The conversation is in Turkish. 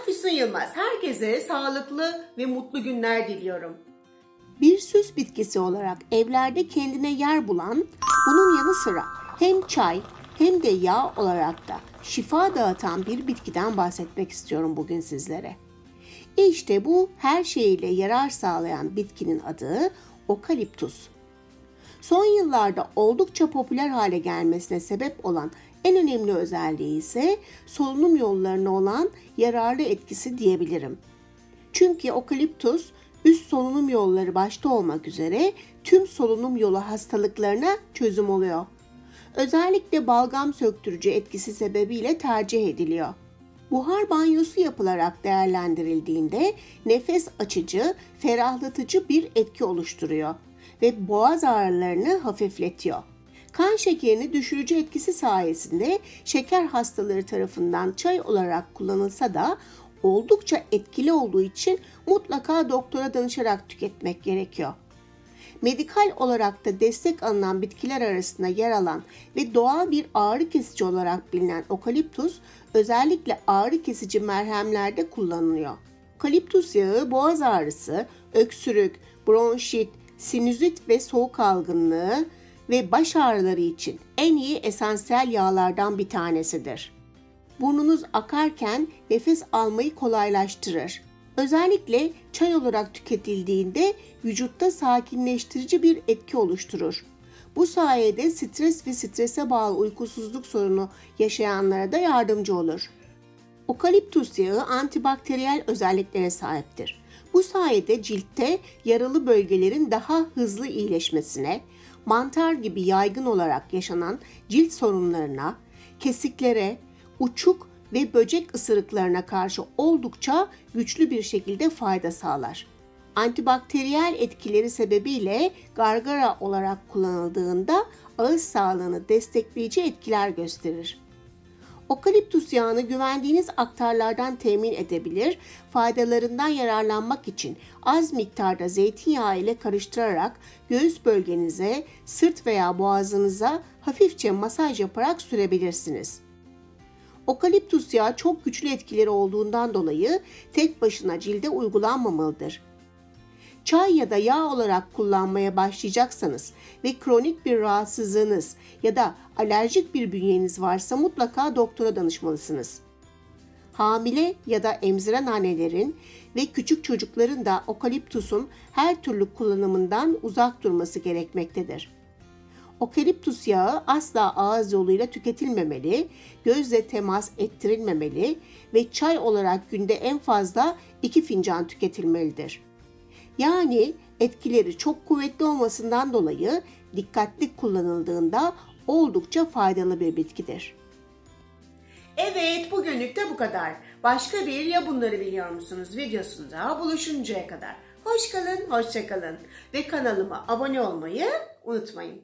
Füsun Yılmaz. Herkese sağlıklı ve mutlu günler diliyorum. Bir süs bitkisi olarak evlerde kendine yer bulan, bunun yanı sıra hem çay hem de yağ olarak da şifa dağıtan bir bitkiden bahsetmek istiyorum bugün sizlere. İşte bu her şeyiyle yarar sağlayan bitkinin adı okaliptus. Son yıllarda oldukça popüler hale gelmesine sebep olan en önemli özelliği ise solunum yollarına olan yararlı etkisi diyebilirim. Çünkü okaliptus üst solunum yolları başta olmak üzere tüm solunum yolu hastalıklarına çözüm oluyor. Özellikle balgam söktürücü etkisi sebebiyle tercih ediliyor. Buhar banyosu yapılarak değerlendirildiğinde nefes açıcı, ferahlatıcı bir etki oluşturuyor ve boğaz ağrılarını hafifletiyor. Kan şekerini düşürücü etkisi sayesinde şeker hastaları tarafından çay olarak kullanılsa da oldukça etkili olduğu için mutlaka doktora danışarak tüketmek gerekiyor. Medikal olarak da destek alınan bitkiler arasında yer alan ve doğal bir ağrı kesici olarak bilinen okaliptus özellikle ağrı kesici merhemlerde kullanılıyor. Okaliptus yağı boğaz ağrısı, öksürük, bronşit, sinüzit ve soğuk algınlığı ve baş ağrıları için en iyi esansiyel yağlardan bir tanesidir. Burnunuz akarken nefes almayı kolaylaştırır. Özellikle çay olarak tüketildiğinde vücutta sakinleştirici bir etki oluşturur. Bu sayede stres ve strese bağlı uykusuzluk sorunu yaşayanlara da yardımcı olur. Okaliptus yağı antibakteriyel özelliklere sahiptir. Bu sayede ciltte yaralı bölgelerin daha hızlı iyileşmesine, mantar gibi yaygın olarak yaşanan cilt sorunlarına, kesiklere, uçuk ve böcek ısırıklarına karşı oldukça güçlü bir şekilde fayda sağlar. Antibakteriyel etkileri sebebiyle gargara olarak kullanıldığında ağız sağlığını destekleyici etkiler gösterir. Okaliptus yağını güvendiğiniz aktarlardan temin edebilir, faydalarından yararlanmak için az miktarda zeytinyağı ile karıştırarak göğüs bölgenize, sırt veya boğazınıza hafifçe masaj yaparak sürebilirsiniz. Okaliptus yağı çok güçlü etkileri olduğundan dolayı tek başına cilde uygulanmamalıdır. Çay ya da yağ olarak kullanmaya başlayacaksanız ve kronik bir rahatsızlığınız ya da alerjik bir bünyeniz varsa mutlaka doktora danışmalısınız. Hamile ya da emziren annelerin ve küçük çocukların da okaliptusun her türlü kullanımından uzak durması gerekmektedir. Okaliptus yağı asla ağız yoluyla tüketilmemeli, gözle temas ettirilmemeli ve çay olarak günde en fazla 2 fincan tüketilmelidir. Yani etkileri çok kuvvetli olmasından dolayı dikkatli kullanıldığında oldukça faydalı bir bitkidir. Evet, bugünlük de bu kadar. Başka bir Ya Bunları Biliyor Musunuz videosunda buluşuncaya kadar. Hoş kalın, hoşça kalın ve kanalıma abone olmayı unutmayın.